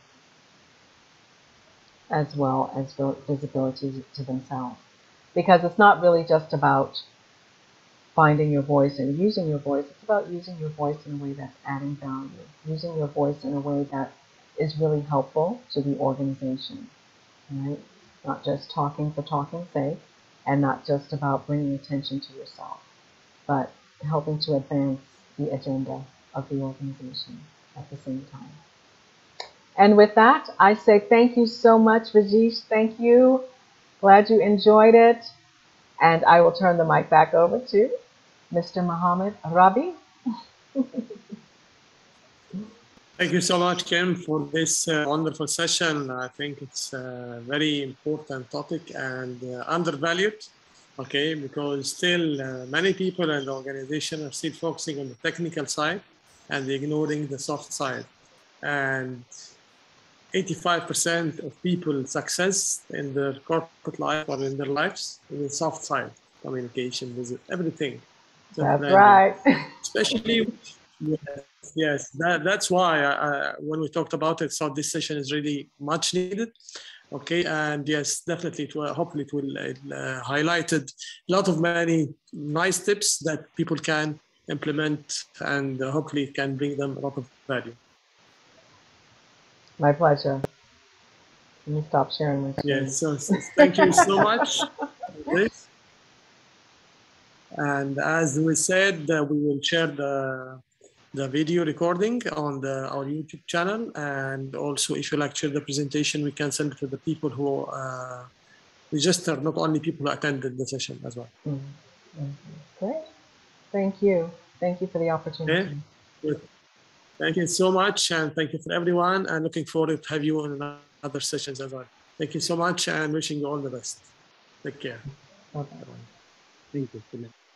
as well as visibility to themselves. Because it's not really just about finding your voice and using your voice. It's about using your voice in a way that's adding value, using your voice in a way that is really helpful to the organization, right? Not just talking for talking's sake, and not just about bringing attention to yourself, but helping to advance the agenda of the organization at the same time. And with that, I say thank you so much, Rajesh. Thank you. Glad you enjoyed it. And I will turn the mic back over to Mr. Mohamed Rabie. Thank you so much, Kim, for this wonderful session. I think it's a very important topic and undervalued, okay, because still many people in the organization are still focusing on the technical side and ignoring the soft side. And 85% of people's success in their corporate life or in their lives is the soft side, communication, visit, everything. That's right. Especially, yes, that's why when we talked about it, so this session is really much needed. Okay, and yes, definitely, hopefully it will highlighted a lot of many nice tips that people can implement, and hopefully it can bring them a lot of value. My pleasure. Let me stop sharing my screen. Yes, so thank you so much for this. And as we said, we will share the the video recording on our YouTube channel, and also if you like share the presentation, we can send it to the people who registered, not only people who attended the session as well. Great. Thank you. Thank you for the opportunity. Okay. Good. Thank you so much, and thank you for everyone, and looking forward to have you in other sessions as well. Thank you so much, and wishing you all the best. Take care. Bye-bye. Thank you. Good night.